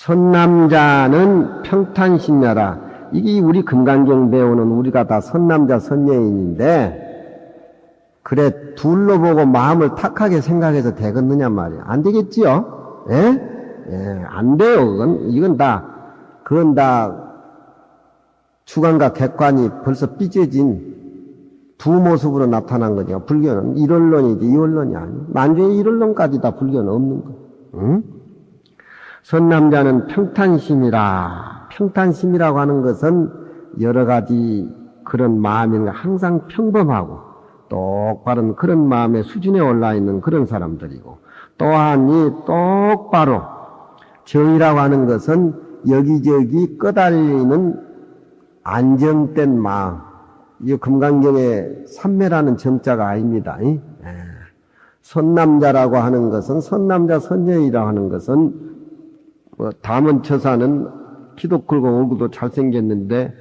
선남자는 평탄심녀라. 이게 우리 금강경 배우는 우리가 다 선남자 선녀인인데 그래 둘로 보고 마음을 탁하게 생각해서 되겠느냐 말이야. 안 되겠지요? 예? 예, 안 돼요. 그건 다 주관과 객관이 벌써 삐져진 두 모습으로 나타난 거죠. 불교는 일원론이지 이원론이 아니에요. 만주에 일원론까지 다 불교는 없는 거예요. 응? 선남자는 평탄심이라. 평탄심이라고 하는 것은 여러 가지 그런 마음이 항상 평범하고 똑바른 그런 마음의 수준에 올라 있는 그런 사람들이고, 또한 이 똑바로 정이라고 하는 것은 여기저기 끄달리는 안정된 마음. 이 금강경의 삼매라는 정자가 아닙니다. 선남자라고 하는 것은, 선남자 선녀이라고 하는 것은 다문처사는 키도 크고 얼굴도 잘생겼는데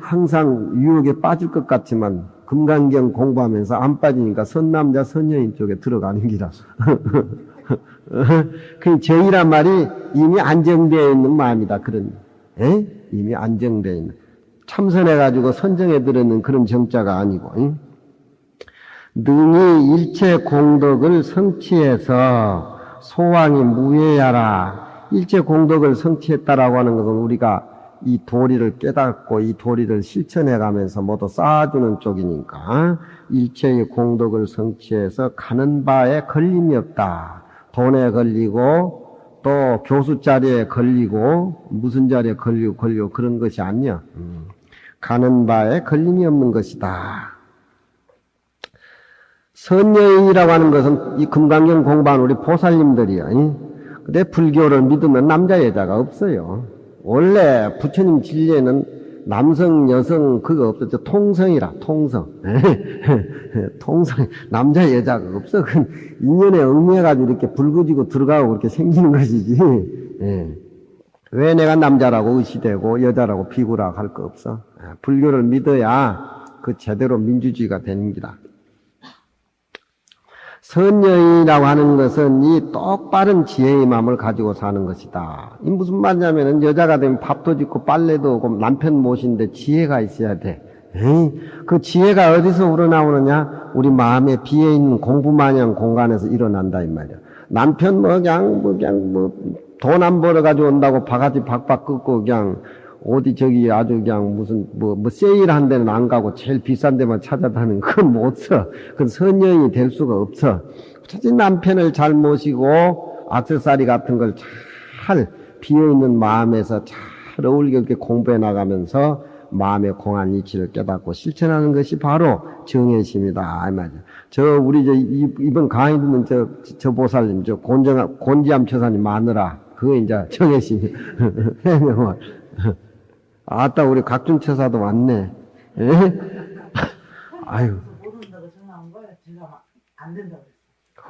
항상 유혹에 빠질 것 같지만 금강경 공부하면서 안 빠지니까 선남자 선녀인 쪽에 들어가는 기라. 그 정이란 말이 이미 안정되어 있는 마음이다. 그런 이미 안정되어 있는, 참선해가지고 선정해 들었는 그런 정자가 아니고, 능히 일체 공덕을 성취해서 소왕이 무해하라. 일체 공덕을 성취했다라고 하는 것은 우리가 이 도리를 깨닫고 이 도리를 실천해가면서 모두 쌓아주는 쪽이니까 일체의 공덕을 성취해서 가는 바에 걸림이 없다. 돈에 걸리고 또 교수 자리에 걸리고 무슨 자리에 걸리고 그런 것이 아니야. 가는 바에 걸림이 없는 것이다. 선녀인이라고 하는 것은 이 금강경 공부한 우리 보살님들이야. 근데 불교를 믿으면 남자 여자가 없어요. 원래 부처님 진리에는 남성 여성 그거 없었죠. 통성이라 통성. 통성 남자 여자가 없어. 그 인연에 응해가지고 이렇게 불거지고 들어가고 그렇게 생기는 것이지. 왜 내가 남자라고 의시되고 여자라고 비구라고 할 거 없어. 불교를 믿어야 그 제대로 민주주의가 되는 기다. 선녀인이라고 하는 것은 이 똑바른 지혜의 마음을 가지고 사는 것이다. 이 무슨 말이냐면은 여자가 되면 밥도 짓고 빨래도 하고 남편 모시는데 지혜가 있어야 돼. 그 지혜가 어디서 우러나오느냐? 우리 마음에 비어있는 공부마냥 공간에서 일어난다 이 말이야. 남편 돈 안 벌어가지고 온다고 바가지 박박 긋고 그냥 어디 저기 아주 그냥 무슨 세일한 데는 안 가고 제일 비싼 데만 찾아다니는 그건 못 써. 그건 선녀인이 될 수가 없어. 차라리 남편을 잘 모시고 액세서리 같은 걸 잘 비어있는 마음에서 잘 어울리게 이렇게 공부해 나가면서 마음의 공안 이치를 깨닫고 실천하는 것이 바로 정해심이다. 이 말이야. 이번 강의 듣는 저 보살님, 곤지암 처사님 마누라, 그거 이제 정해심이. 해명을. 아따, 우리 각준 처사도 왔네. 아유.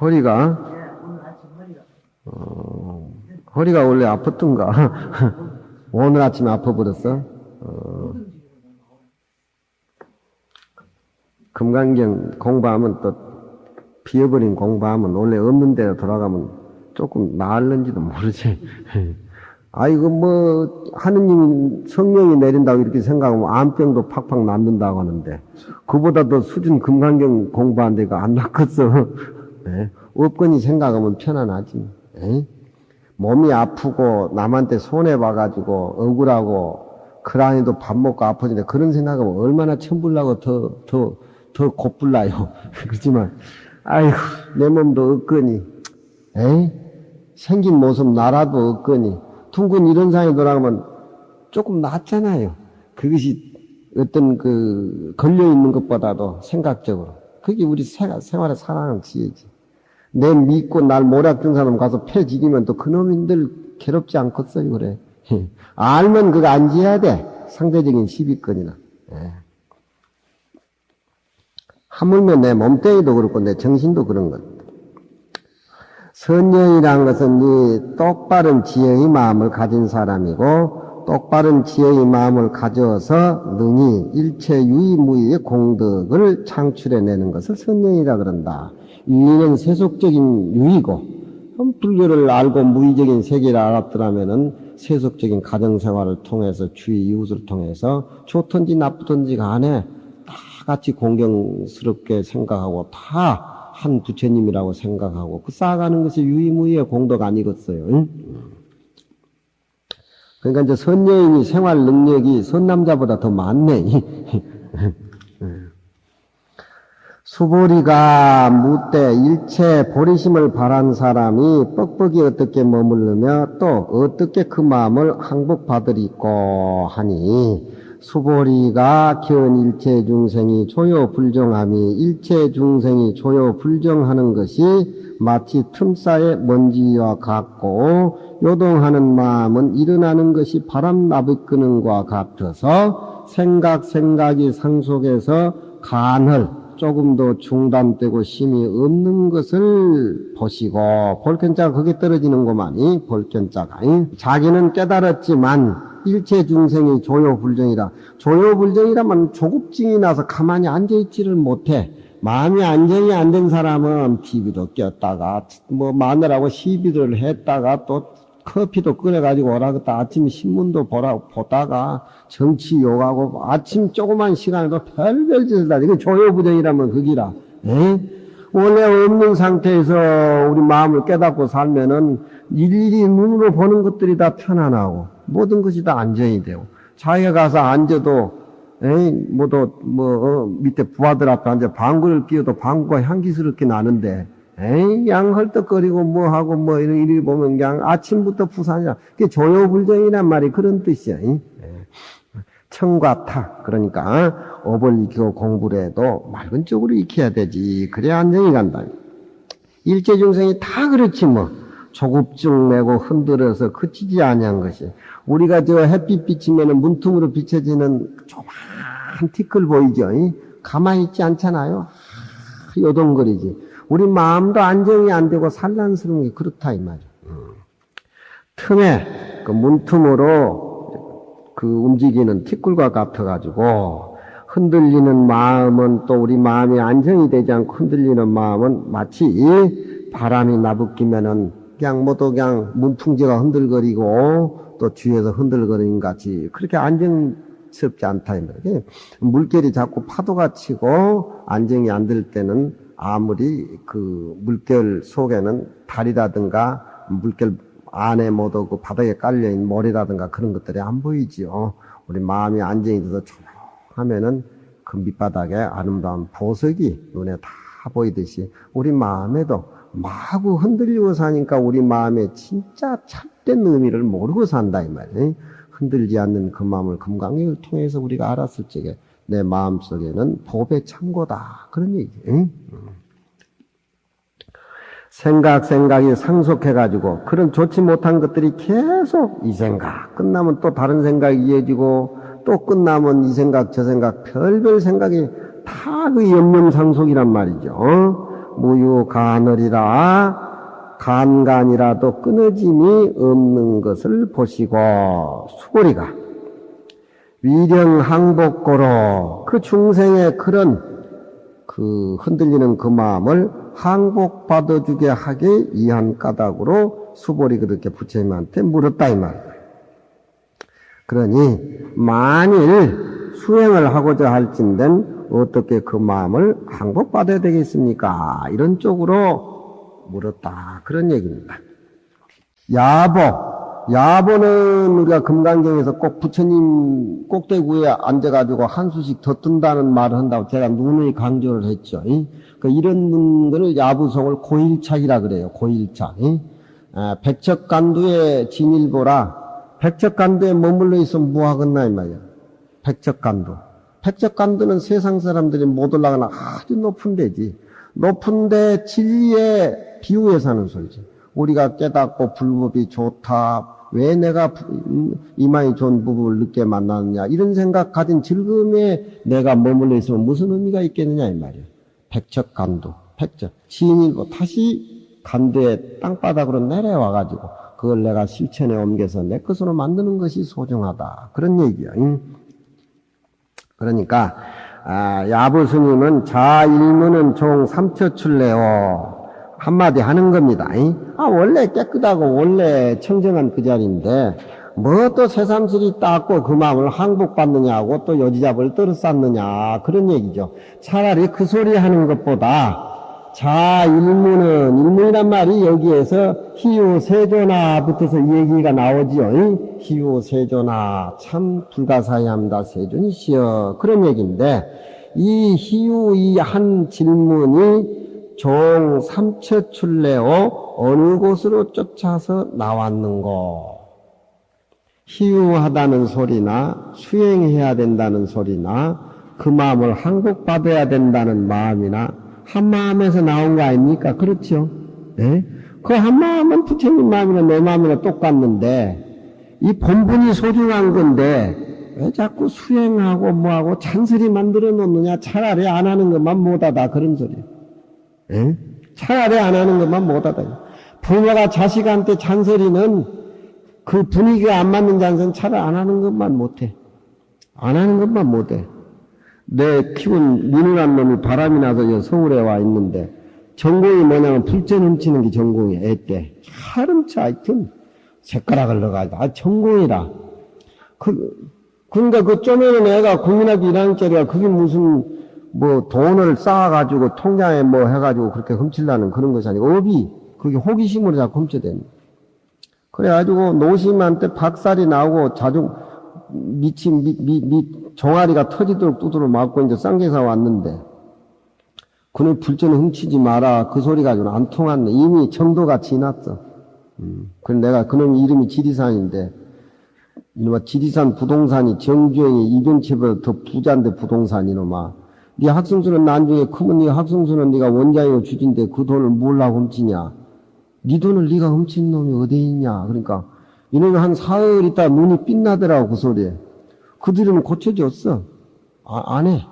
허리가? 허리가 원래 아팠던가? 오늘 아침에 아파버렸어? 금강경 공부하면 또 비어버린 공부하면 원래 없는 데로 돌아가면 조금 나을는지도 모르지. 아이고 하느님이 성령이 내린다고 이렇게 생각하면 암병도 팍팍 낫는다고 하는데 그보다 더 수준 금강경 공부한 데가 안 낫겠어. 없거니 생각하면 편안하지. 몸이 아프고 남한테 손해봐가지고 억울하고 그라니도 밥 먹고 아파지는데 그런 생각하면 얼마나 천불나고 더 곱불나요. 그렇지만 아이고 내 몸도 없거니 생긴 모습 나라도 없거니 둥근 이런 상에 돌아가면 조금 낫잖아요. 그것이 어떤 걸려있는 것보다도 생각적으로. 그게 우리 생활에 살아가는 지혜지. 내 믿고 날 모략준 사람 가서 패 지기면 또 그놈인들 괴롭지 않겠어요, 그래. 알면 그거 안 지어야 돼. 상대적인 시비권이나. 하물며 내 몸뚱이도 그렇고 내 정신도 그런 것. 선녀이란 것은 이 똑바른 지혜의 마음을 가진 사람이고 똑바른 지혜의 마음을 가져서 능히 일체 유의무의의 공덕을 창출해내는 것을 선녀이라 그런다. 유의는 세속적인 유의고 불교를 알고 무의적인 세계를 알았더라면은 세속적인 가정생활을 통해서 주위 이웃을 통해서 좋든지 나쁘든지 간에 다 같이 공경스럽게 생각하고 다 한 부처님이라고 생각하고 그 쌓아가는 것이 유의무의의 공덕 아니겠어요? 응? 그러니까 이제 선여인이 생활 능력이 선남자보다 더 많네. 수보리가 묻되 일체 보리심을 바란 사람이 뻑뻑이 어떻게 머무르며 또 어떻게 그 마음을 항복받으리꼬 하니 수보리가 견 일체 중생이 조요 불정함이 일체 중생이 조요 불정하는 것이 마치 틈사의 먼지와 같고 요동하는 마음은 일어나는 것이 바람 나부끄는 것과 같아서 생각이 상속에서 간헐 조금도 중단되고 심이 없는 것을 보시고 볼견자가 거기에 떨어지는구만이 볼견자가 자기는 깨달았지만 일체 중생이 조요불정이라 조요불정이라면 조급증이 나서 가만히 앉아있지를 못해. 마음이 안정이 안 된 사람은 TV도 꼈다가 뭐 마누라하고 시비를 했다가 또 커피도 끓여가지고 오라겠다. 아침 신문도 보다가 정치 욕하고 아침 조그만 시간에도 별별 짓을 다. 이건 조요부정이라면 그기라. 원래 없는 상태에서 우리 마음을 깨닫고 살면은 일일이 눈으로 보는 것들이 다 편안하고 모든 것이 다 안정이 되고 자기가 가서 앉아도 밑에 부하들 앞에 앉아 방구를 끼워도 방구가 향기스럽게 나는데 양 헐떡거리고 뭐하고 이리 보면 그냥 아침부터 부산이야. 그게 조요불정이란 말이 그런 뜻이야. 청과 타. 그러니까 업을 익히고 공부를 해도 맑은 쪽으로 익혀야 되지. 그래야 안정이 간다. 일체중생이 다 그렇지 뭐. 조급증 내고 흔들어서 그치지 아니한 것이. 우리가 저 햇빛 비치면은 문틈으로 비춰지는 조그만 티끌 보이죠? 가만히 있지 않잖아요? 요동거리지. 우리 마음도 안정이 안 되고 산란스러운 게 그렇다 이 말이야. 틈에 그 문틈으로 그 움직이는 티끌과 같아가지고 흔들리는 마음은 또 우리 마음이 안정이 되지 않고 흔들리는 마음은 마치 바람이 나부끼면은 그냥 그냥 문풍지가 흔들거리고 또 뒤에서 흔들거리는 같이 그렇게 안정스럽지 않다 이 말이야. 물결이 자꾸 파도가 치고 안정이 안 될 때는 아무리 그 물결 속에는 달이라든가 물결 안에 못 오고 바닥에 깔려있는 모래라든가 그런 것들이 안 보이지요. 우리 마음이 안정이 돼서 조용하면은 그 밑바닥에 아름다운 보석이 눈에 다 보이듯이 우리 마음에도 마구 흔들리고 사니까 우리 마음에 진짜 참된 의미를 모르고 산다 이 말이에요. 흔들지 않는 그 마음을 금강경을 통해서 우리가 알았을 적에 내 마음속에는 법의 창고다 그런 얘기예요. 생각이 상속해가지고 그런 좋지 못한 것들이 계속 이 생각 끝나면 또 다른 생각이 이어지고 또 끝나면 이 생각 저 생각 별별 생각이 다 그 염념상속이란 말이죠. 무유간헐이라 간간이라도 끊어짐이 없는 것을 보시고 수고리가 위령항복고로 그 중생의 그런 그 흔들리는 그 마음을 항복받아주게 하게 이한 까닭으로 수보리 그렇게 부처님한테 물었다 이 말이에요. 그러니 만일 수행을 하고자 할진된 어떻게 그 마음을 항복받아야 되겠습니까? 이런 쪽으로 물었다. 그런 얘기입니다. 야보는 우리가 금강경에서 꼭 부처님 꼭대구에 앉아가지고 한 수씩 더 뜬다는 말을 한다고 제가 누누이 강조를 했죠. 그러니까 이런 거를 야부성을 고일착이라 그래요. 고일착. 백척간두의 진일보라. 백척간두에 머물러 있으면 뭐하겠나 이 말이야. 백척간두는 세상 사람들이 못 올라가나 아주 높은 데지. 높은데 진리에 비유해 사는 소리지. 우리가 깨닫고 불법이 좋다. 왜 내가 이마에 좋은 부부를 늦게 만나느냐. 이런 생각 가진 즐거움에 내가 머물러 있으면 무슨 의미가 있겠느냐 이 말이야. 백척간두. 진일보. 다시 간두의 땅바닥으로 내려와가지고 그걸 내가 실천에 옮겨서 내 것으로 만드는 것이 소중하다. 그런 얘기야. 그러니까 야부 스님은 자일문은 종 삼처출래요. 한마디 하는 겁니다. 원래 깨끗하고 원래 청정한 그 자리인데 뭐 또 새삼스리 닦고 그 마음을 항복받느냐고 또 여지잡을 떨어쌌느냐 그런 얘기죠. 차라리 그 소리 하는 것보다 일문이란 말이 여기에서 희유세조나 붙어서 이 얘기가 나오지요. 희유세조나 참 불가사의합니다 세존이시여 그런 얘기인데 이 희유 이 한 질문이 종 삼처출래오 어느 곳으로 쫓아서 나왔는고 희유하다는 소리나 수행해야 된다는 소리나 그 마음을 항복받아야 된다는 마음이나 한 마음에서 나온 거 아닙니까? 그렇죠? 네? 그 한 마음은 부처님 마음이나 내 마음이나 똑같는데 이 본분이 소중한 건데 왜 자꾸 수행하고 뭐하고 잔소리 만들어 놓느냐 차라리 안 하는 것만 못하다 그런 소리예요. 네? 차라리 안 하는 것만 못하다. 부모가 자식한테 잔소리는 그 분위기가 안 맞는 잔소리는 차라리 안 하는 것만 못해. 안 하는 것만 못해. 내 키운 민우란 놈이 바람이 나서 서울에 와 있는데 전공이 뭐냐면 불전 훔치는 게 전공이야. 애 때. 하름차 하여튼 색가락을 넣어가지고 전공이라. 그러니까 그 쪼매는 애가 국민학교 1학년짜리가 그게 무슨 뭐 돈을 쌓아가지고 통장에 뭐 해가지고 그렇게 훔치려는 그런 것이 아니고 업이 그게 호기심으로 자꾸 훔쳐대는. 그래가지고 노심한테 박살이 나오고 종아리가 터지도록 두드러 맞고 이제 쌍계사 왔는데 그놈 불전을 훔치지 마라 그 소리 가지고는 안 통했네. 이미 정도가 지났어. 그래서 내가 그놈 이름이 지리산인데 이놈아 지리산 부동산이 정주행이 이병치보다 더 부자인데 부동산 이놈아 네 학생수는 나중에 크면 네 학생수는 네가 원장이고 주진데 그 돈을 뭘라고 훔치냐 네 돈을 네가 훔친 놈이 어디 있냐 그러니까 이놈이 한 사흘 있다 눈이 빛나더라고 그 소리에 그 뒤로는 고쳐졌어 안 해.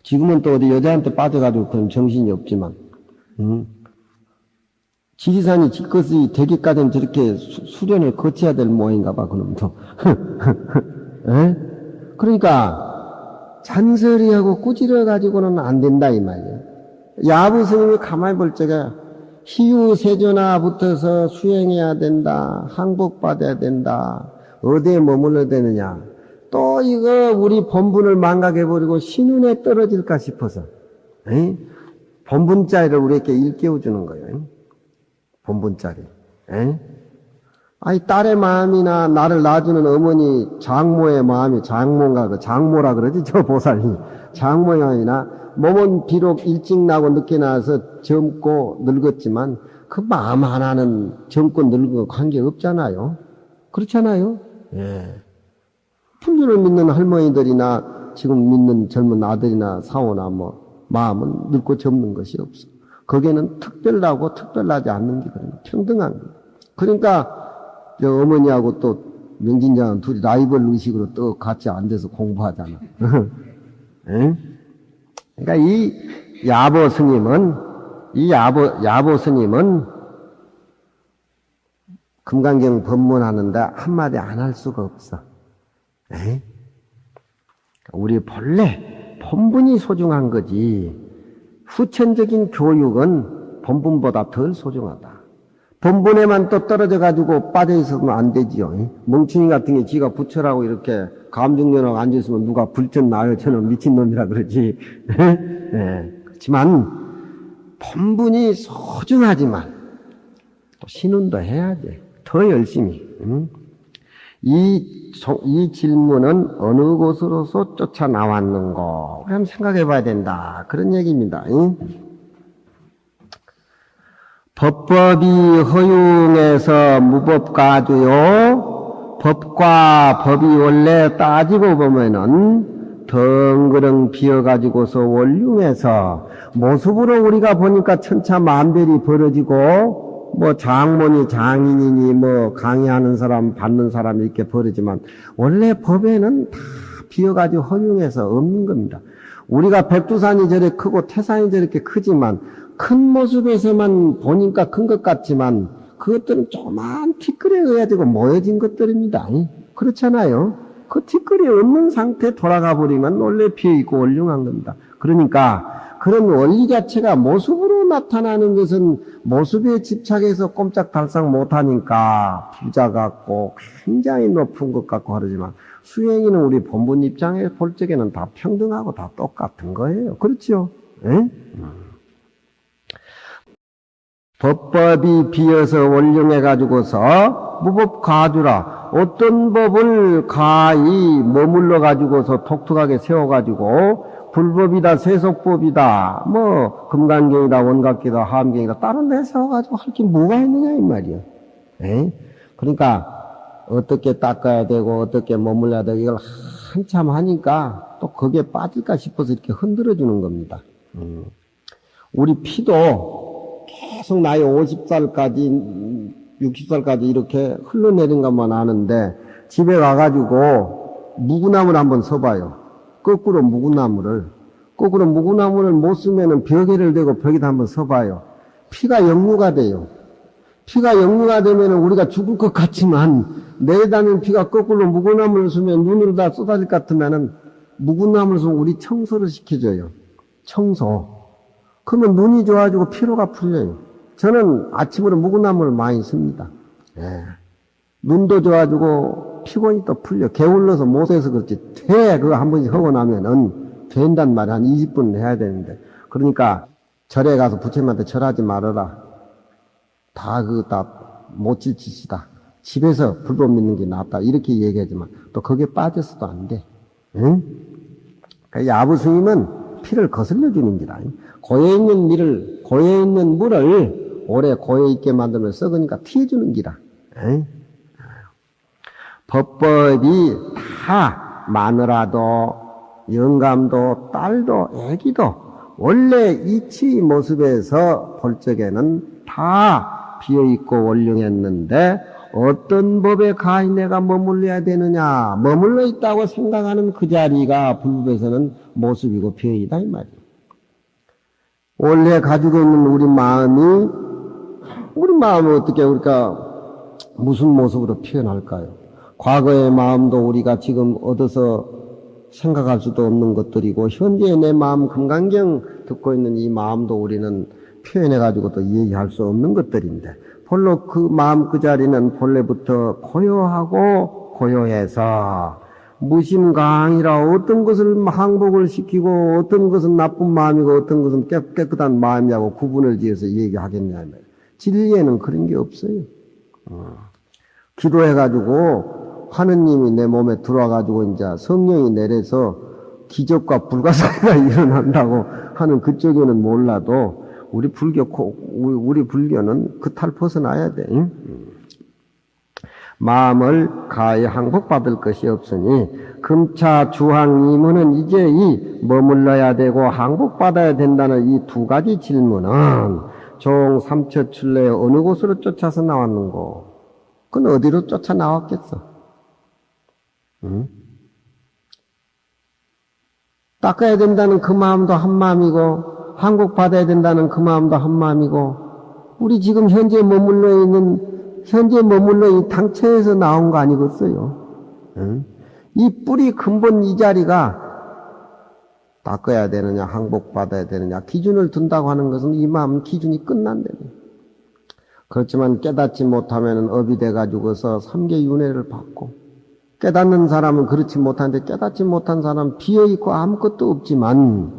지금은 또 어디 여자한테 빠져가지고 그런 정신이 없지만 지리산이 지것이 되기까지는 저렇게 수련을 거쳐야 될 모양인가 봐 그놈도 그러니까 잔소리하고 꾸지러가지고는 안 된다 이 말이에요. 야부 스님이 가만히 볼 적에 희유세조나 붙어서 수행해야 된다 항복받아야 된다 어디에 머물러야 되느냐 또 이거 우리 본분을 망각해버리고 신운에 떨어질까 싶어서 본분짜리를 우리에게 일깨워주는 거예요. 본분짜리. 아니 딸의 마음이나 나를 낳아주는 어머니 장모의 마음이 장모인가 그 장모라 그러지 저 보살이 장모의 마음이나 몸은 비록 일찍 나고 늦게 나서 젊고 늙었지만 그 마음 하나는 젊고 늙은 거 관계 없잖아요. 그렇잖아요. 예. 풍주를 믿는 할머니들이나 지금 믿는 젊은 아들이나 사오나 뭐 마음은 늙고 젊는 것이 없어. 거기에는 특별하고 특별하지 않는 게 그런 평등한 거예요. 그러니까 어머니하고 또 명진장은 둘이 라이벌 의식으로 또 같이 앉아서 공부하잖아. 그러니까 이 야보 스님은 금강경 법문하는데 한마디 안 할 수가 없어. 우리 본래 본분이 소중한 거지 후천적인 교육은 본분보다 덜 소중하다. 본분에만 또 떨어져가지고 빠져있으면 안 되지요. 멍충이 같은 게 지가 부처라고 이렇게 감정연하고 앉아있으면 누가 불전 나요. 저는 미친놈이라 그러지. 그렇지만 본분이 소중하지만 또 신운도 해야지. 더 열심히. 이 질문은 어느 곳으로서 쫓아 나왔는고? 그럼 생각해 봐야 된다. 그런 얘기입니다. 법법이 허용해서 무법가주요. 법과 법이 원래 따지고 보면은 덩그렁 비어가지고서 원흉해서 모습으로 우리가 보니까 천차만별이 벌어지고 뭐 장모니 장인이니 뭐 강의하는 사람 받는 사람 이렇게 벌어지만 원래 법에는 다 비어가지고 허용해서 없는 겁니다. 우리가 백두산이 저렇게 크고 태산이 저렇게 크지만 큰 모습에서만 보니까 큰 것 같지만 그것들은 조그만 티끌에 의해가지고 모여진 것들입니다. 그렇잖아요. 그 티끌이 없는 상태에 돌아가 버리면 원래 비어있고 원흉한 겁니다. 그러니까 그런 원리 자체가 모습으로 나타나는 것은 모습에 집착해서 꼼짝달싹 못하니까 부자 같고 굉장히 높은 것 같고 하지만 수행이는 우리 본분 입장에 볼 적에는 다 평등하고 다 똑같은 거예요. 그렇죠? 에? 법법이 비어서 원령해가지고서 무법가주라. 어떤 법을 가히 머물러 가지고서 독특하게 세워가지고 불법이다, 세속법이다, 뭐 금강경이다, 원각기다, 하암경이다 다른 데 세워가지고 할 게 뭐가 있느냐 이 말이야. 에? 그러니까 어떻게 닦아야 되고 어떻게 머물러야 되고 이걸 한참 하니까 또 거기에 빠질까 싶어서 이렇게 흔들어 주는 겁니다. 우리 피도 계속 나이 50살까지 60살까지 이렇게 흘러내린 것만 아는데 집에 가가지고 무구나무를 한번 서봐요. 거꾸로 무구나무를 못 쓰면은 벽에를 대고 벽에다 한번 서봐요. 피가 역류가 돼요. 피가 역류가 되면은 우리가 죽을 것 같지만 내다는 피가 거꾸로 무구나무를 쓰면 눈으로 다 쏟아질 것 같으면은 무구나무를 쓰면 우리 청소를 시켜줘요. 청소. 그러면 눈이 좋아지고 피로가 풀려요. 저는 아침으로 무구나무를 많이 씁니다. 예. 눈도 좋아지고 피곤이 또 풀려. 게을러서 못해서 그렇지. 그거 한 번씩 하고 나면은 된단 말이야. 한 20분은 해야 되는데. 그러니까 절에 가서 부처님한테 절하지 말아라. 못 지치시다. 집에서 불법 믿는 게 낫다. 이렇게 얘기하지만 또 거기에 빠져서도 안 돼. 응? 그러니까 야부 스님은 피를 거슬려 주는 기라. 고에 있는 물을 오래 고에 있게 만들면 썩으니까 튀어주는 기라. 응? 법법이 다 마누라도 영감도 딸도 애기도 원래 이치의 모습에서 볼 적에는 다 비어있고 원령했는데 어떤 법에 가히 내가 머물러야 되느냐 머물러 있다고 생각하는 그 자리가 불법에서는 모습이고 비어있다 이 말이에요. 원래 가지고 있는 우리 마음을 어떻게 우리가 무슨 모습으로 표현할까요? 과거의 마음도 우리가 지금 얻어서 생각할 수도 없는 것들이고 현재의 내 마음 금강경 듣고 있는 이 마음도 우리는 표현해가지고 또 얘기할 수 없는 것들인데 본래 그 마음 그 자리는 본래부터 고요하고 고요해서 무심강이라 어떤 것을 항복을 시키고 어떤 것은 나쁜 마음이고 어떤 것은 깨끗한 마음이라고 구분을 지어서 얘기하겠냐면 진리에는 그런 게 없어요. 기도해가지고 하느님이 내 몸에 들어와가지고 이제 성령이 내려서 기적과 불가사의가 일어난다고 하는 그쪽에는 몰라도 우리 불교는 그 탈 벗어나야 돼. 응? 마음을 가히 항복받을 것이 없으니 금차 주항 이문은 이제 이 머물러야 되고 항복받아야 된다는 이 두 가지 질문은 종 삼처출래에 어느 곳으로 쫓아서 나왔는고? 그건 어디로 쫓아 나왔겠어? 응? 닦아야 된다는 그 마음도 한 마음이고 항복받아야 된다는 그 마음도 한 마음이고 우리 지금 현재 머물러 이 당체에서 나온 거 아니겠어요? 응? 이 뿌리 근본 이 자리가 닦아야 되느냐 항복받아야 되느냐 기준을 둔다고 하는 것은 이 마음 기준이 끝난다네. 그렇지만 깨닫지 못하면 업이 돼가지고서 삼계윤회를 받고 깨닫는 사람은 그렇지 못한데 깨닫지 못한 사람은 비어있고 아무것도 없지만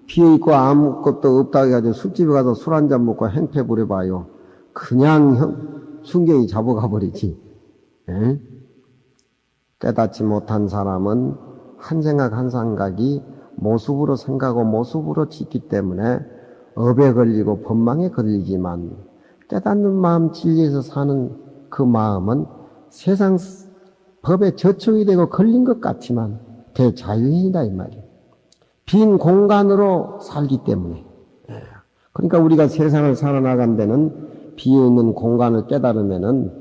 비어있고 아무것도 없다고 해가지고 술집에 가서 술 한잔 먹고 행패 부려봐요. 그냥 순경이 잡아가 버리지. 에? 깨닫지 못한 사람은 한 생각 한 생각이 모습으로 생각하고 모습으로 짓기 때문에 업에 걸리고 법망에 걸리지만 깨닫는 마음 진리에서 사는 그 마음은 세상 법에 저촉이 되고 걸린 것 같지만 대자유인이다 이 말이에요. 빈 공간으로 살기 때문에. 그러니까 우리가 세상을 살아나간 데는 비어있는 공간을 깨달으면은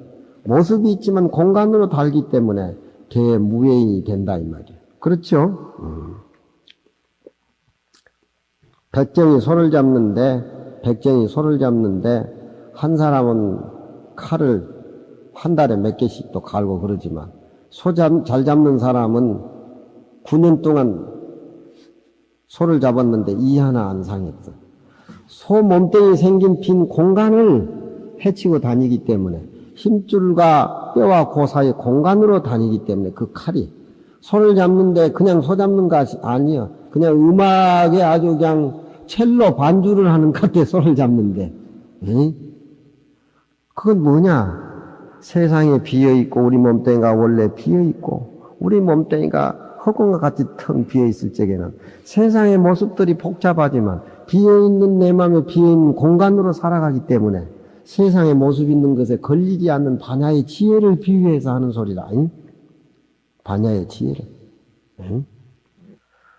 모습이 있지만 공간으로 달기 때문에 대무예인이 된다 이 말이에요. 그렇죠? 백정이 소를 잡는데 한 사람은 칼을 한 달에 몇 개씩 또 갈고 그러지만 잘 잡는 사람은 9년 동안 소를 잡았는데 이 하나 안 상했어. 소 몸뚱이 생긴 빈 공간을 헤치고 다니기 때문에 힘줄과 뼈와 그 사이 공간으로 다니기 때문에 그 칼이 소를 잡는데 그냥 소 잡는 것이 아니야. 그냥 음악에 아주 그냥 첼로 반주를 하는 것 같아 소를 잡는데. 응? 그건 뭐냐? 세상에 비어있고 우리 몸뚱이가 원래 비어있고 우리 몸뚱이가 허공과 같이 텅 비어있을 적에는 세상의 모습들이 복잡하지만 비어있는 내 마음에 비어있는 공간으로 살아가기 때문에 세상의 모습 있는 것에 걸리지 않는 반야의 지혜를 비유해서 하는 소리다. 응? 반야의 지혜를. 응?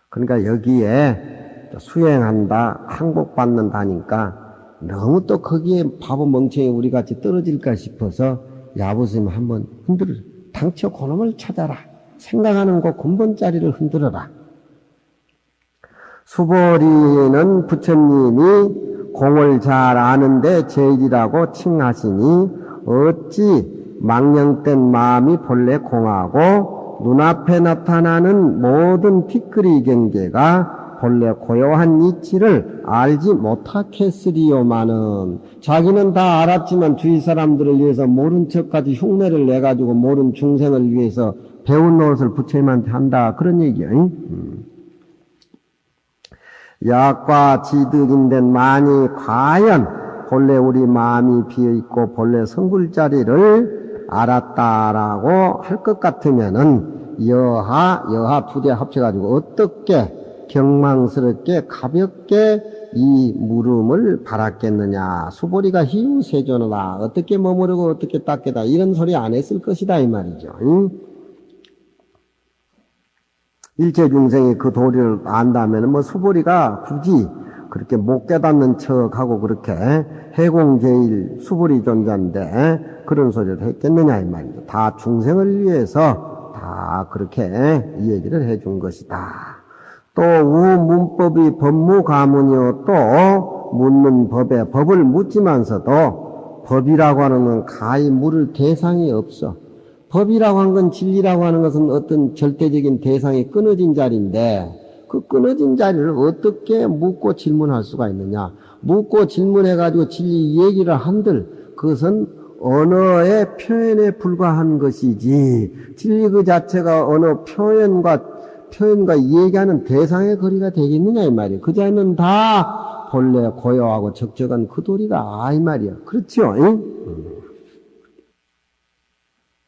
그러니까 여기에 수행한다, 항복받는다니까 너무 또 거기에 바보 멍청이 우리 같이 떨어질까 싶어서 야부스님 한번 흔들어. 당초 그놈을 찾아라. 생각하는 그 근본자리를 흔들어라. 수보리는 부처님이 공을 잘 아는데 제일이라고 칭하시니 어찌 망령된 마음이 본래 공하고 눈앞에 나타나는 모든 티끌이 경계가 본래 고요한 이치를 알지 못하겠으리요마는 자기는 다 알았지만 주위 사람들을 위해서 모른 척까지 흉내를 내가지고 모른 중생을 위해서 배운 노릇을 부처님한테 한다 그런 얘기야. 약과 지득인된 만이 과연 본래 우리 마음이 비어있고 본래 성불자리를 알았다라고 할 것 같으면은 여하 두 대 합쳐가지고 어떻게 경망스럽게 가볍게 이 물음을 바랐겠느냐. 수보리가 희유세존하다. 어떻게 머무르고 어떻게 닦겠다. 이런 소리 안 했을 것이다 이 말이죠. 일체 중생이 그 도리를 안다면 뭐 수보리가 굳이 그렇게 못 깨닫는 척하고 그렇게 해공제일 수보리 존자인데 그런 소리를 했겠느냐 이 말이죠. 다 중생을 위해서 다 그렇게 이 얘기를 해준 것이다. 또 우문법이 법무가문이요 또 묻는 법에 법을 묻지만서도 법이라고 하는 건 가히 물을 대상이 없어. 법이라고 하는 건 진리라고 하는 것은 어떤 절대적인 대상이 끊어진 자리인데 그 끊어진 자리를 어떻게 묻고 질문할 수가 있느냐. 묻고 질문해가지고 진리 얘기를 한들 그것은 언어의 표현에 불과한 것이지 진리 그 자체가 언어 표현과 얘기하는 대상의 거리가 되겠느냐 이 말이에요. 그 자는 다 본래 고요하고 적적한 그 도리다 이 말이에요. 그렇죠?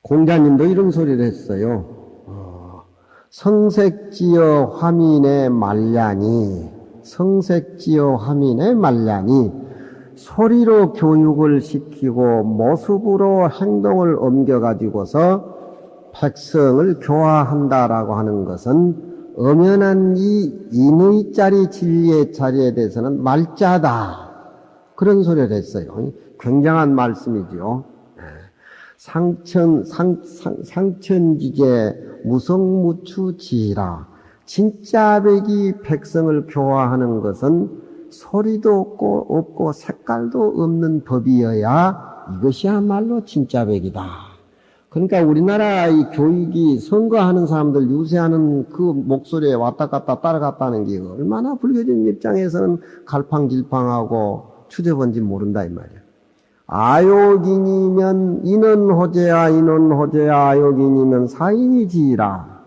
공자님도 이런 소리를 했어요. 성색지어 화민의 말ля니 성색지어 화민의 말ля니 소리로 교육을 시키고 모습으로 행동을 옮겨가지고서 백성을 교화한다라고 하는 것은 엄연한 이 인의짜리 진리의 자리에 대해서는 말자다. 그런 소리를 했어요. 굉장한 말씀이죠. 상천지제 무성무추지라. 진짜 백이 백성을 교화하는 것은 소리도 없고 색깔도 없는 법이어야 이것이야말로 진짜 백이다. 그러니까 우리나라 이 교육이 선거하는 사람들 유세하는 그 목소리에 왔다 갔다 따라갔다는 게 얼마나 불교진 입장에서는 갈팡질팡하고 추접한지 모른다 이 말이야. 아욕인이면 인원호재야 아욕인이면 사인이지라.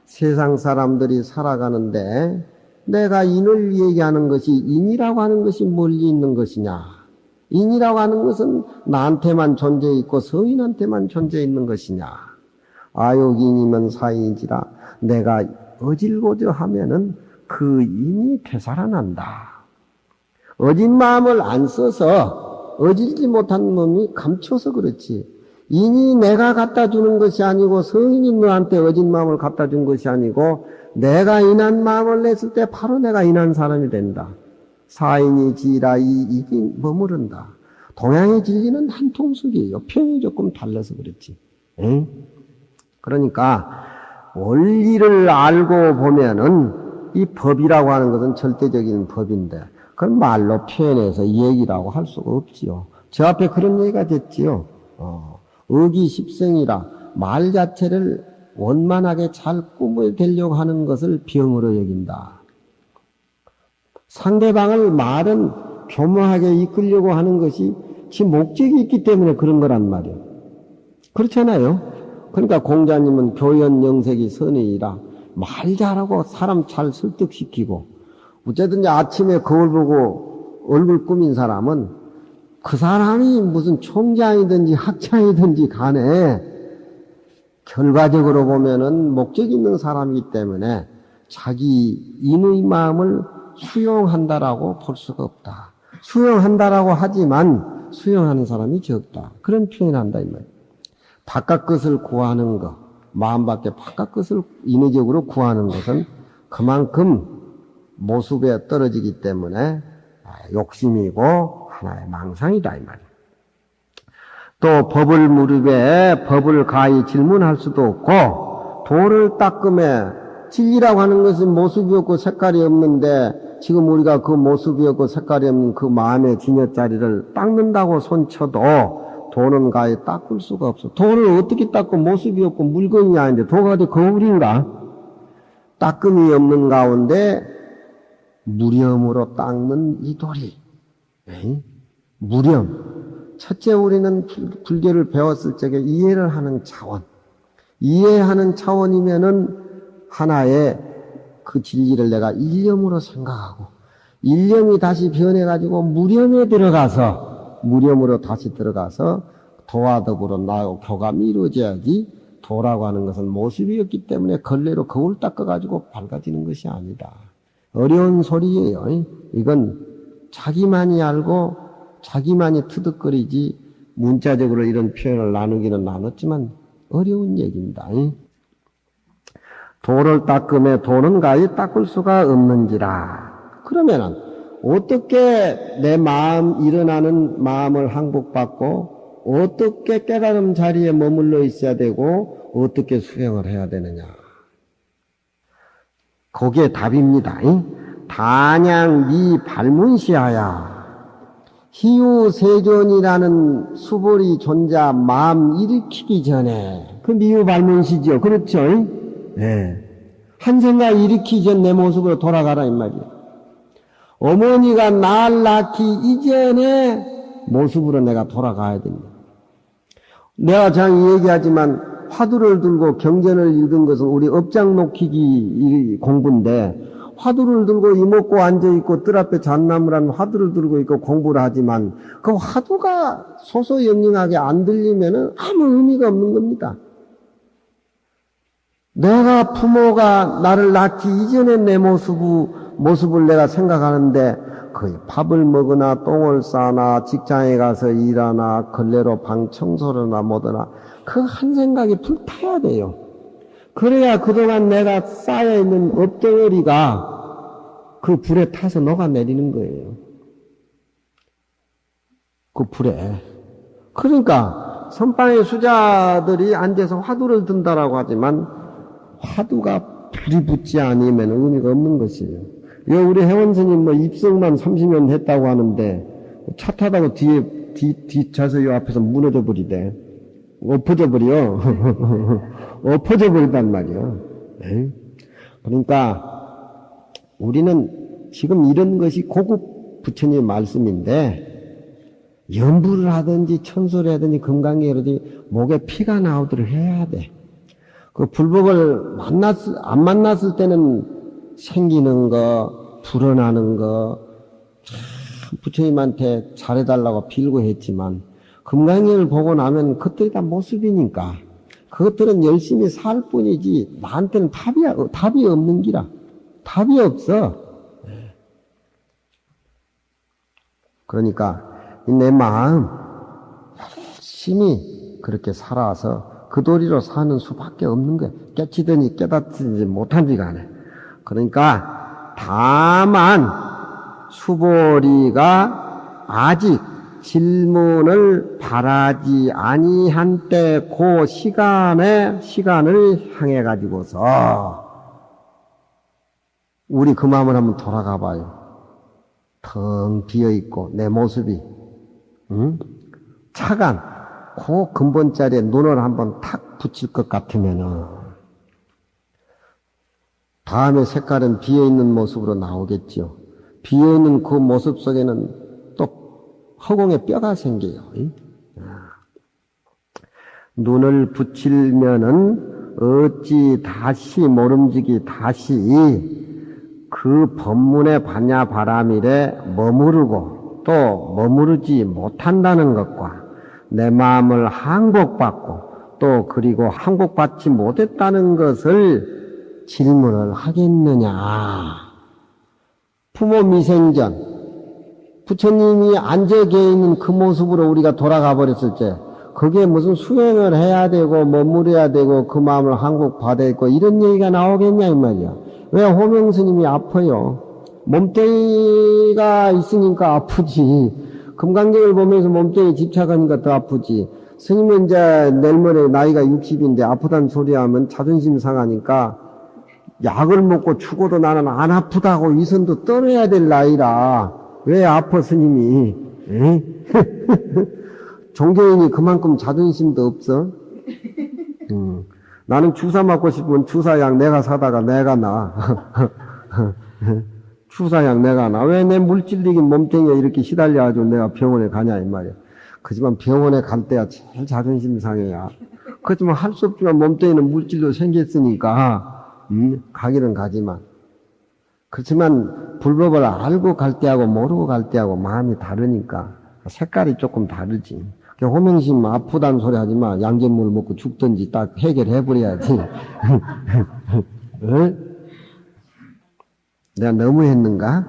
세상 사람들이 살아가는데 내가 인을 얘기하는 것이 인이라고 하는 것이 멀리 있는 것이냐. 인이라고 하는 것은 나한테만 존재 있고 성인한테만 존재 있는 것이냐. 아욕인이면 사인이지라. 내가 어질고저 하면은 그 인이 되살아난다. 어진 마음을 안 써서 어질지 못한 놈이 감춰서 그렇지. 인이 내가 갖다 주는 것이 아니고 성인이 너한테 어진 마음을 갖다 준 것이 아니고 내가 인한 마음을 냈을 때 바로 내가 인한 사람이 된다. 사인이 지라 이게 머무른다. 동양의 진리는 한 통속이에요. 표현이 조금 달라서 그렇지. 응? 그러니까 원리를 알고 보면은 이 법이라고 하는 것은 절대적인 법인데 그걸 말로 표현해서 얘기라고 할 수가 없지요. 저 앞에 그런 얘기가 됐지요. 의기십성이라 말 자체를 원만하게 잘 꾸며대려고 하는 것을 병으로 여긴다. 상대방을 말은 교묘하게 이끌려고 하는 것이 지 목적이 있기 때문에 그런 거란 말이에요. 그렇잖아요. 그러니까 공자님은 교연 영색이 선의이라 말 잘하고 사람 잘 설득시키고 어쨌든지 아침에 거울 보고 얼굴 꾸민 사람은 그 사람이 무슨 총장이든지 학장이든지 간에 결과적으로 보면은 목적 있는 사람이기 때문에 자기 인의 마음을 수용한다라고 볼 수가 없다. 수용한다라고 하지만 수용하는 사람이 적다. 그런 표현을 한다 이 말이에요. 바깥 것을 구하는 것, 마음밖에 바깥 것을 인위적으로 구하는 것은 그만큼 모습에 떨어지기 때문에 욕심이고 하나의 망상이다 이 말이에요. 또 법을 무릎에 법을 가히 질문할 수도 없고 돌을 닦음에 진리라고 하는 것은 모습이 없고 색깔이 없는데 지금 우리가 그 모습이 없고 색깔이 없는 그 마음의 진여자리를 닦는다고 손쳐도 돌은 가히 닦을 수가 없어. 돌을 어떻게 닦고 모습이 없고 물건이 아닌데 도가 어디 거울인가? 닦음이 없는 가운데 무렴으로 닦는 이 돌이 무렴. 첫째 우리는 불교를 배웠을 적에 이해를 하는 차원. 이해하는 차원이면은 하나의 그 진리를 내가 일념으로 생각하고 일념이 다시 변해가지고 무렴에 들어가서 무렴으로 다시 들어가서 도와 더불어 나하고 교감이 이루어져야지 도라고 하는 것은 모습이었기 때문에 걸레로 거울 닦아가지고 밝아지는 것이 아니다. 어려운 소리예요. 이건 자기만이 알고 자기만이 투득거리지 문자적으로 이런 표현을 나누기는 나눴지만 어려운 얘기입니다. 돌을 닦음에 도는 가히 닦을 수가 없는지라. 그러면은 어떻게 내 마음 일어나는 마음을 항복받고 어떻게 깨달음 자리에 머물러 있어야 되고 어떻게 수행을 해야 되느냐. 거기에 답입니다. 단양 미 발문시하야 희유세존이라는 수벌이 존자 마음 일으키기 전에 그 미유 발문시죠. 그렇죠? 네. 한 생각 일으키기 전 내 모습으로 돌아가라 이 말이에요. 어머니가 날 낳기 이전에 모습으로 내가 돌아가야 됩니다. 내가 장 얘기하지만 화두를 들고 경전을 읽은 것은 우리 업장 놓기기 공부인데 화두를 들고 이먹고 앉아있고 뜰 앞에 잣나무라는 화두를 들고 있고 공부를 하지만 그 화두가 소소영영하게 안 들리면은 아무 의미가 없는 겁니다. 내가 부모가 나를 낳기 이전에 내 모습을 내가 생각하는데 그 밥을 먹으나 똥을 싸나 직장에 가서 일하나 걸레로 방 청소를 뭐더나 그 한 생각이 불타야 돼요. 그래야 그동안 내가 쌓여있는 업덩어리가 그 불에 타서 녹아내리는 거예요. 그 불에. 그러니까 선방의 수자들이 앉아서 화두를 든다라고 하지만 화두가 불이 붙지 않으면 의미가 없는 것이에요. 우리 회원스님 입성만 30년 했다고 하는데 차 타다가 뒷차서 요 앞에서 무너져 버리대. 엎어져 버려. 엎어져 버린단 말이야. 네? 그러니까 우리는 지금 이런 것이 고급 부처님의 말씀인데 연부를 하든지 천소를 하든지 금강경이라든지 목에 피가 나오도록 해야 돼. 그 불법을 안 만났을 때는 생기는 거, 불어나는 거, 부처님한테 잘해달라고 빌고 했지만, 금강경을 보고 나면 그것들이 다 모습이니까, 그것들은 열심히 살 뿐이지, 나한테는 답이 없는 기라. 답이 없어. 그러니까, 내 마음, 열심히 그렇게 살아서, 그 도리로 사는 수밖에 없는 거야. 깨치든지 깨닫든지 못한지 간에. 그러니까 다만 수보리가 아직 질문을 바라지 아니한 때 그 시간을 향해 가지고서 우리 그 마음을 한번 돌아가 봐요. 텅 비어 있고 내 모습이 차간 그 근본자리에 눈을 한번 탁 붙일 것 같으면은 다음에 색깔은 비어있는 모습으로 나오겠죠. 비어있는 그 모습 속에는 또 허공에 뼈가 생겨요. 눈을 붙이면은 어찌 다시 모름지기 다시 그 법문의 반야 바람일에 머무르고 또 머무르지 못한다는 것과 내 마음을 항복받고 또 그리고 항복받지 못했다는 것을 질문을 하겠느냐. 부모 미생전 부처님이 앉아 계시는 그 모습으로 우리가 돌아가 버렸을 때 그게 무슨 수행을 해야 되고 머무려야 되고 그 마음을 항복받아야 있고 이런 얘기가 나오겠냐 이 말이야. 왜 호명스님이 아파요? 몸뚱이가 있으니까 아프지. 금강경을 보면서 몸뚱이에 집착하니까 더 아프지. 스님은 이제 내일 모레 나이가 60인데 아프다는 소리 하면 자존심 상하니까 약을 먹고 죽어도 나는 안 아프다고 이 선도 떨어야 될 나이라. 왜 아파 스님이? 종교인이 그만큼 자존심도 없어? 나는 주사 맞고 싶으면 주사약 내가 사다가 내가 나. 주사약 내가 나. 왜 내 물질력인 몸뚱이에 이렇게 시달려가지고 내가 병원에 가냐 이 말이야. 그지만 병원에 갈 때야 제일 자존심 상해야. 그렇지만 할 수 없지만 몸뚱이는 물질도 생겼으니까 가기는 가지만. 그렇지만 불법을 알고 갈 때하고 모르고 갈 때하고 마음이 다르니까 색깔이 조금 다르지. 호명심 아프다는 소리 하지 마. 양잿물 먹고 죽든지 딱 해결해버려야지. 내가 너무 했는가?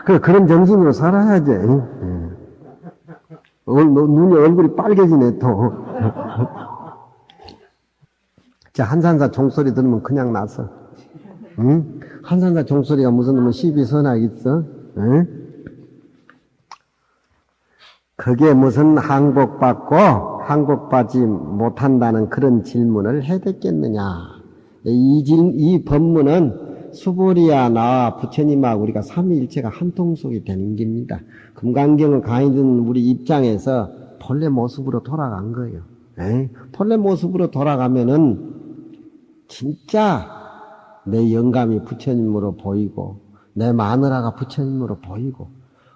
그런 정신으로 살아야지. 눈이 얼굴이 빨개지네 또. 자, 한산사 종소리 들으면 그냥 나서. 응? 한산사 종소리가 무슨 놈의 시비 선악 있어? 응? 그게 무슨 항복받지 못한다는 그런 질문을 해댔겠느냐. 이 법문은 수보리야 나와 부처님하고 우리가 삼위일체가 한 통속이 되는 겁니다. 금강경을 강의 듣는 우리 입장에서 본래 모습으로 돌아간 거예요. 본래 모습으로 돌아가면은 진짜 내 영감이 부처님으로 보이고 내 마누라가 부처님으로 보이고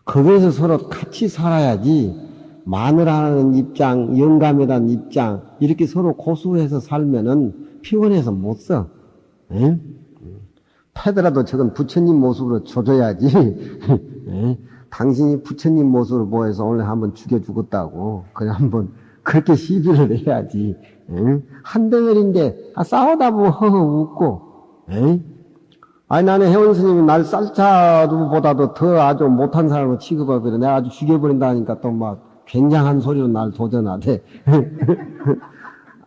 거기에서 서로 같이 살아야지. 마누라는 입장, 영감이라는 입장 이렇게 서로 고수해서 살면은 피곤해서 못 써. 패더라도 저건 부처님 모습으로 줘줘야지. 당신이 부처님 모습으로 보여서 오늘 한번 죽여 죽었다고 그냥 한번 그렇게 시비를 해야지. 한 덩어리인데 싸우다 보면 허허 웃고. 아니 나는 혜원 스님이 날 쌀차보다도 더 아주 못한 사람으로 취급하거든. 내가 아주 죽여버린다 하니까 또 막 굉장한 소리로 날 도전하대.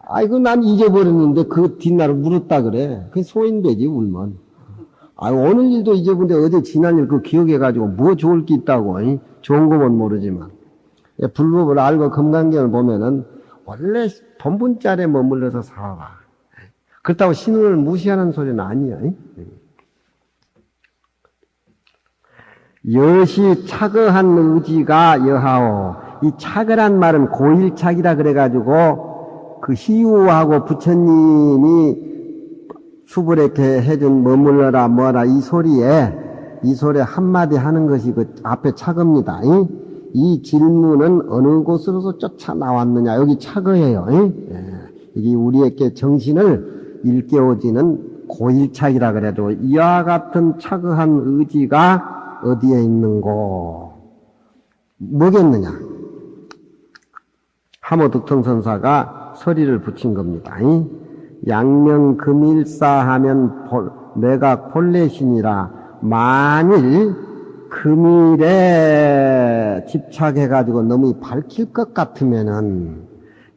아이고 난 잊어버렸는데 그 뒷날을 물었다 그래. 그게 소인되지 울면. 아유 오늘 일도 잊어버렸는데 어제 지난 일 그 기억해가지고 뭐 좋을 게 있다고. 좋은 거면 모르지만. 불법을 알고 금강경을 보면은 원래 본분자리에 머물러서 살아라. 그렇다고 신을 무시하는 소리는 아니야. 여시 차거한 의지가 여하오. 이 차거란 말은 고일착이라 그래가지고 그 희우하고 부처님이 수불에게 해준 머물러라 뭐라 이 소리에 한마디 하는 것이 그 앞에 차거입니다. 이 질문은 어느 곳으로서 쫓아 나왔느냐 여기 차거예요. 이게 우리에게 정신을 일깨워지는 고일착이라 그래도 이와 같은 차거한 의지가 어디에 있는고? 뭐겠느냐? 하모득통선사가 서리를 붙인 겁니다. 양명금일사하면 내가 본래신이라 만일 금일에 집착해가지고 너무 밝힐 것 같으면은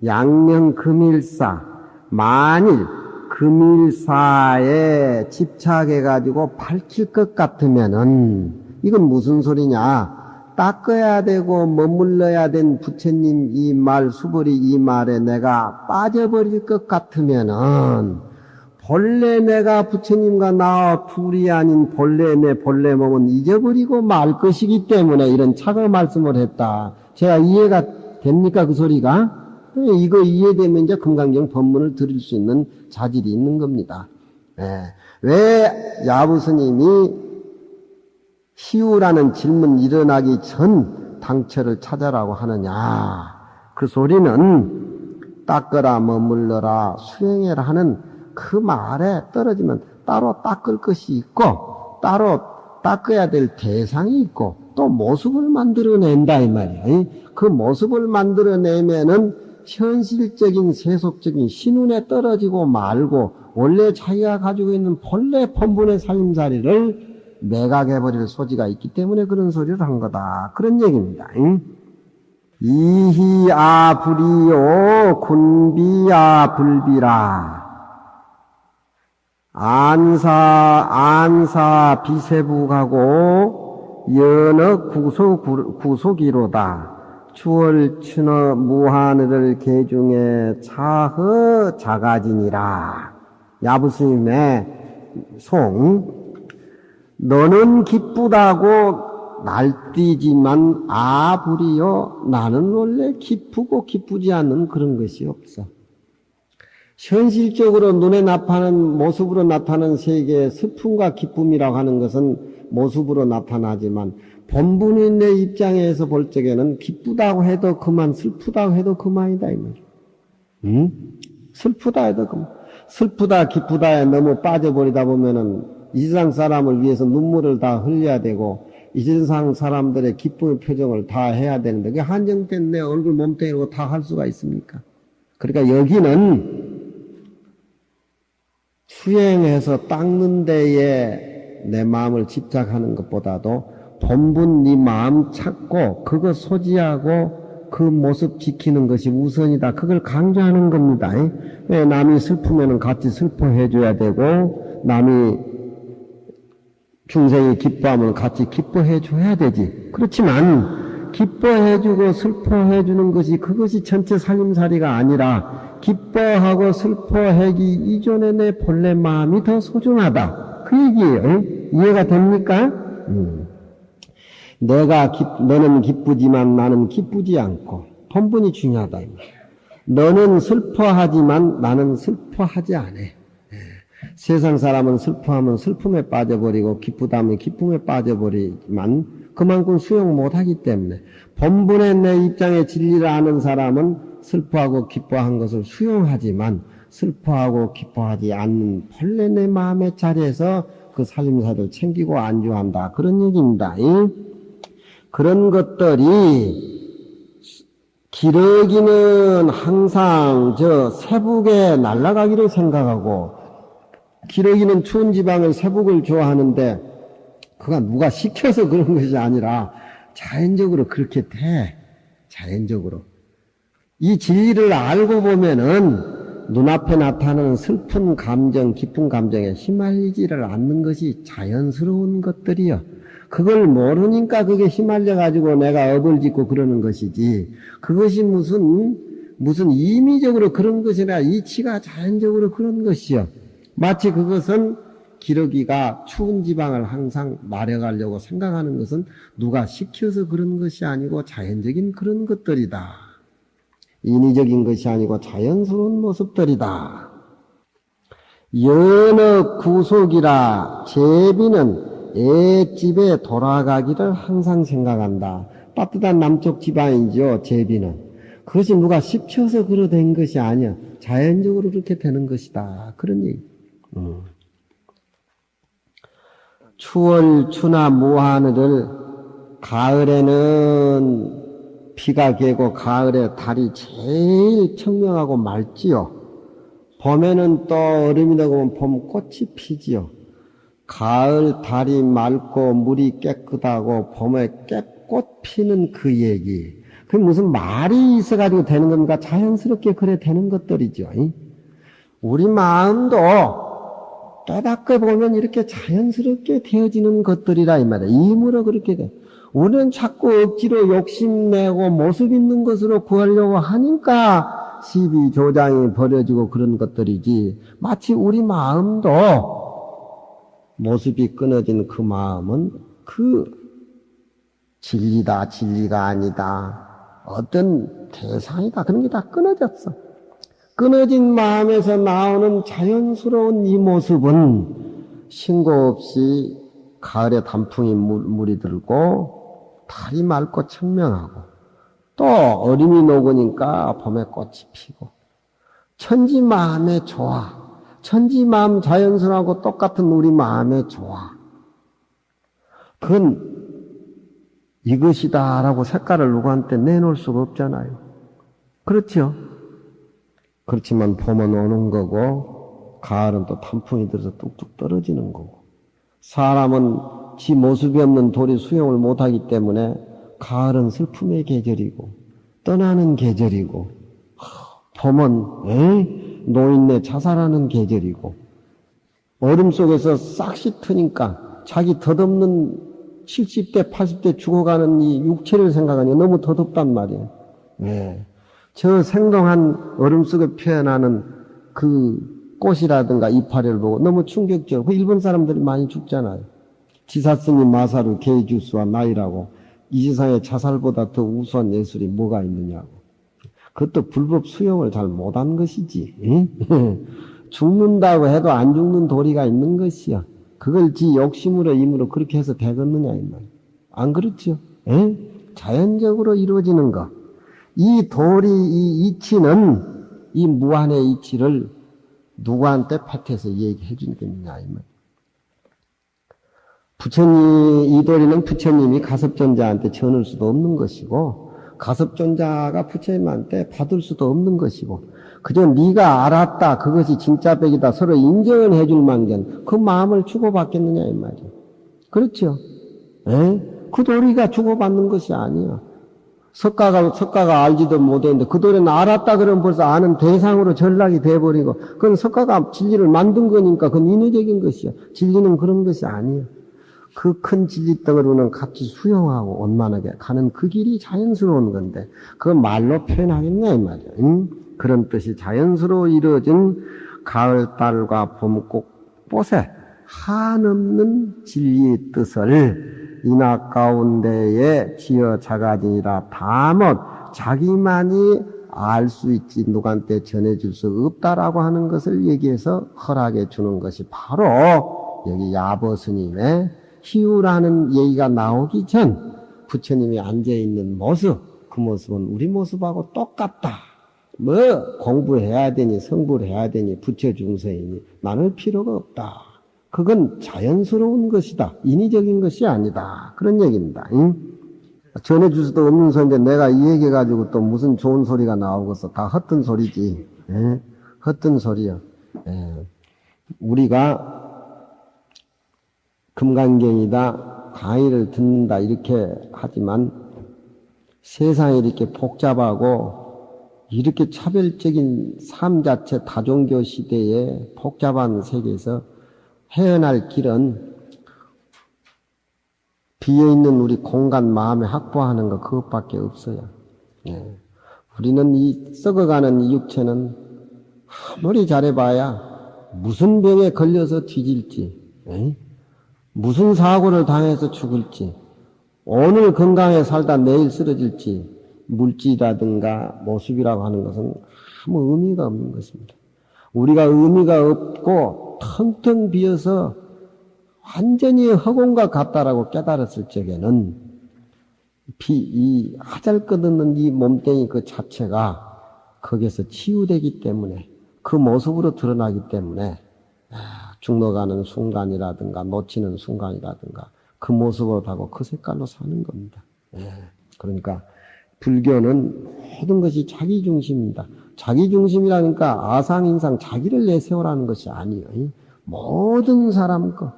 양명금일사 만일 금일사에 집착해가지고 밝힐 것 같으면은 이건 무슨 소리냐? 닦아야 되고 머물러야 된 부처님 이 말, 수보리 이 말에 내가 빠져버릴 것 같으면은 본래 내가 부처님과 나와 둘이 아닌 본래 내 본래 몸은 잊어버리고 말 것이기 때문에 이런 차거 말씀을 했다. 제가 이해가 됩니까? 그 소리가? 이거 이해되면 이제 금강경 법문을 들을 수 있는 자질이 있는 겁니다. 왜 야부 스님이 시우라는 질문 일어나기 전 당처를 찾아라고 하느냐. 그 소리는 닦으라 머물러라 수행해라 하는 그 말에 떨어지면 따로 닦을 것이 있고 따로 닦아야 될 대상이 있고 또 모습을 만들어낸다 이 말이야. 그 모습을 만들어내면은 현실적인 세속적인 신운에 떨어지고 말고 원래 자기가 가지고 있는 본래 본분의 살림살이를 매각해버릴 소지가 있기 때문에 그런 소리를 한 거다. 그런 얘기입니다. 이희아 불이요 군비야 불비라 안사 비세부가고 연어 구속이로다. 추월춘어 무하늘을 개중에 차허 자가진이라. 야부스님의 송. 너는 기쁘다고 날뛰지만 아불이요 나는 원래 기쁘고 기쁘지 않는 그런 것이 없어. 현실적으로 눈에 나타나는 모습으로 나타나는 세계의 슬픔과 기쁨이라고 하는 것은 모습으로 나타나지만 본분인 내 입장에서 볼 적에는 기쁘다고 해도 그만, 슬프다고 해도 그만이다 이 말이야. 응? 슬프다 해도 그만. 슬프다 기쁘다에 너무 빠져버리다 보면은 이 세상 사람을 위해서 눈물을 다 흘려야 되고 이 세상 사람들의 기쁨의 표정을 다 해야 되는데 그게 한정된 내 얼굴 몸뚱이로 다 할 수가 있습니까? 그러니까 여기는 수행해서 닦는 데에 내 마음을 집착하는 것보다도 본분 네 마음 찾고 그거 소지하고 그 모습 지키는 것이 우선이다. 그걸 강조하는 겁니다. 왜 남이 슬프면 같이 슬퍼해 줘야 되고 남이 중생이 기뻐하면 같이 기뻐해 줘야 되지. 그렇지만 기뻐해 주고 슬퍼해 주는 것이 그것이 전체 살림살이가 아니라 기뻐하고 슬퍼하기 이전에 내 본래 마음이 더 소중하다. 그 얘기예요. 이해가 됩니까? 너는 기쁘지만 나는 기쁘지 않고 본분이 중요하다. 너는 슬퍼하지만 나는 슬퍼하지 않아. 세상 사람은 슬퍼하면 슬픔에 빠져버리고 기쁘다면 기쁨에 빠져버리지만 그만큼 수용 못하기 때문에 본분의 내 입장의 진리를 아는 사람은 슬퍼하고 기뻐한 것을 수용하지만 슬퍼하고 기뻐하지 않는 본래 내 마음의 자리에서 그 살림살이를 챙기고 안주한다. 그런 얘기입니다. 그런 것들이 기러기는 항상 저 세북에 날아가기를 생각하고 기러기는 추운 지방을 세북을 좋아하는데 그가 누가 시켜서 그런 것이 아니라 자연적으로 그렇게 돼. 자연적으로. 이 진리를 알고 보면은 눈앞에 나타나는 슬픈 감정, 기쁜 감정에 휘말리지를 않는 것이 자연스러운 것들이요. 그걸 모르니까 그게 휘말려가지고 내가 업을 짓고 그러는 것이지. 그것이 무슨 임의적으로 그런 것이 아니라 이치가 자연적으로 그런 것이요. 마치 그것은 기러기가 추운 지방을 항상 마려가려고 생각하는 것은 누가 시켜서 그런 것이 아니고 자연적인 그런 것들이다. 인위적인 것이 아니고 자연스러운 모습들이다. 연어 구속이라 제비는 애집에 돌아가기를 항상 생각한다. 따뜻한 남쪽 지방이죠, 제비는. 그것이 누가 시켜서 그러된 것이 아니야. 자연적으로 그렇게 되는 것이다. 그런 얘기. 추월, 추나 무하늘을 가을에는 비가 개고 가을에 달이 제일 청명하고 맑지요. 봄에는 또 얼음이 되고 봄꽃이 피지요. 가을 달이 맑고 물이 깨끗하고 봄에 꽃 피는 그 얘기. 그게 무슨 말이 있어가지고 되는 겁니까? 자연스럽게 그래 되는 것들이죠. 우리 마음도 깨닫게 보면 이렇게 자연스럽게 되어지는 것들이라 이 말이야. 임으로 그렇게 돼. 우리는 자꾸 억지로 욕심내고 모습 있는 것으로 구하려고 하니까 시비 조장이 벌어지고 그런 것들이지. 마치 우리 마음도 모습이 끊어진 그 마음은 그 진리다, 진리가 아니다. 어떤 대상이다. 그런 게 다 끊어졌어. 끊어진 마음에서 나오는 자연스러운 이 모습은 신고 없이 가을에 단풍이 물이 들고 달이 맑고 청명하고 또 얼음이 녹으니까 봄에 꽃이 피고 천지 마음에 좋아. 천지 마음 자연스러워하고 똑같은 우리 마음에 좋아. 그건 이것이다라고 색깔을 누구한테 내놓을 수가 없잖아요. 그렇죠? 그렇지만 봄은 오는 거고 가을은 또 단풍이 들어서 뚝뚝 떨어지는 거고 사람은 지 모습이 없는 돌이 수용을 못하기 때문에 가을은 슬픔의 계절이고 떠나는 계절이고 봄은 노인네 자살하는 계절이고 얼음 속에서 싹시 트니까 자기 덧없는 70대 80대 죽어가는 이 육체를 생각하니 너무 덧없단 말이에요. 저 생동한 얼음 속에 피어나는 그 꽃이라든가 이파리를 보고 너무 충격적이고 일본 사람들이 많이 죽잖아요. 지사스니 마사루 게이주스와 나이라고 이 세상에 자살보다 더 우수한 예술이 뭐가 있느냐고. 그것도 불법 수용을 잘 못한 것이지. 죽는다고 해도 안 죽는 도리가 있는 것이야. 그걸 지 욕심으로 힘으로 그렇게 해서 되겠느냐 이 말. 안 그렇죠? 자연적으로 이루어지는 것. 이 도리, 이 이치는 이 무한의 이치를 누구한테 파트에서 얘기해 주겠느냐 이 말. 부처님, 이 도리는 부처님이 가섭존자한테 전할 수도 없는 것이고 가섭존자가 부처님한테 받을 수도 없는 것이고 그저 네가 알았다 그것이 진짜 백이다 서로 인정을 해줄 망정 그 마음을 주고받겠느냐 이 말이에요. 그렇죠? 그 도리가 주고받는 것이 아니야. 석가가 알지도 못했는데 그 도리는 알았다 그러면 벌써 아는 대상으로 전락이 돼버리고 그건 석가가 진리를 만든 거니까 그건 인위적인 것이야. 진리는 그런 것이 아니야. 그 큰 진리덩어리는 같이 수용하고 원만하게 가는 그 길이 자연스러운 건데 그걸 말로 표현하겠냐 이 말이야. 그런 뜻이 자연스러워 이루어진 가을달과 봄꽃에 한없는 진리의 뜻을 인학 가운데에 지어 자가진이라 다못 자기만이 알 수 있지 누구한테 전해줄 수 없다라고 하는 것을 얘기해서 허락해 주는 것이 바로 여기 야보 스님의 희우라는 얘기가 나오기 전 부처님이 앉아있는 모습 그 모습은 우리 모습하고 똑같다. 뭐 공부해야 되니 성불 해야 되니 부처 중생이니 나눌 필요가 없다. 그건 자연스러운 것이다. 인위적인 것이 아니다. 그런 얘기입니다. 전해줄 수도 없는 소리인데 내가 이 얘기해가지고 또 무슨 좋은 소리가 나오겠어. 다 헛된 소리지. 헛된 소리야. 우리가 금강경이다 강의를 듣는다 이렇게 하지만 세상이 이렇게 복잡하고 이렇게 차별적인 삶 자체 다종교 시대에 복잡한 세계에서 헤어날 길은 비어있는 우리 공간 마음에 확보하는 것 그것밖에 없어요. 우리는 이 썩어가는 이 육체는 아무리 잘해봐야 무슨 병에 걸려서 뒤질지 무슨 사고를 당해서 죽을지 오늘 건강에 살다 내일 쓰러질지 물질이라든가 모습이라고 하는 것은 아무 의미가 없는 것입니다. 우리가 의미가 없고 텅텅 비어서 완전히 허공과 같다라고 깨달았을 적에는 이 하잘것없는 이 몸뚱이 그 자체가 거기에서 치유되기 때문에 그 모습으로 드러나기 때문에 죽어가는 순간이라든가 놓치는 순간이라든가 그 모습으로 하고 그 색깔로 사는 겁니다. 그러니까 불교는 모든 것이 자기 중심입니다. 자기 중심이라니까 아상인상 자기를 내세우라는 것이 아니에요. 모든 사람 거.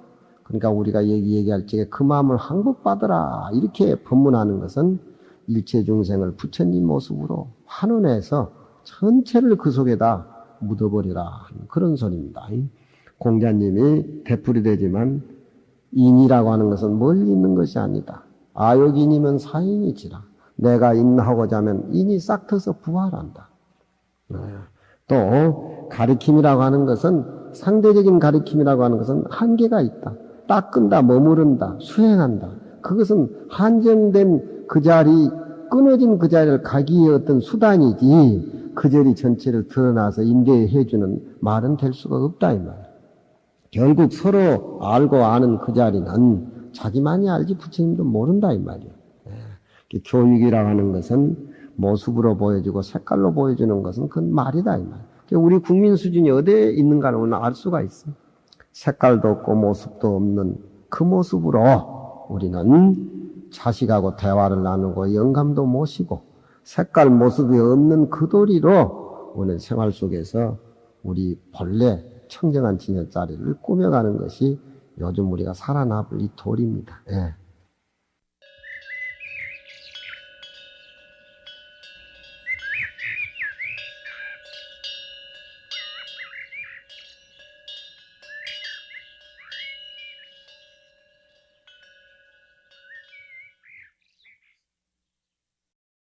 그러니까 우리가 얘기할 적에 그 마음을 항복받으라 이렇게 법문하는 것은 일체 중생을 부처님 모습으로 환원해서 전체를 그 속에다 묻어버리라 하는 그런 소리입니다. 공자님이 되풀이 되지만 인이라고 하는 것은 멀리 있는 것이 아니다. 아욕인이면 사인이지라. 내가 인하고자 하면 인이 싹 트서 부활한다. 또 가르침이라고 하는 것은 상대적인 가르침이라고 하는 것은 한계가 있다. 닦은다, 머무른다, 수행한다. 그것은 한정된 그 자리, 끊어진 그 자리를 가기 위해 어떤 수단이지 그 자리 전체를 드러나서 인대해 주는 말은 될 수가 없다 이 말. 결국 서로 알고 아는 그 자리는 자기만이 알지 부처님도 모른다 이 말이에요. 교육이라고 하는 것은 모습으로 보여주고 색깔로 보여주는 것은 그건 말이다 이 말. 우리 국민 수준이 어디에 있는가를 우리는 알 수가 있어. 색깔도 없고 모습도 없는 그 모습으로 우리는 자식하고 대화를 나누고 영감도 모시고 색깔 모습이 없는 그 도리로 우리는 생활 속에서 우리 본래 청정한 진여자리를 꾸며가는 것이 요즘 우리가 살아남을 이 도리입니다. 예.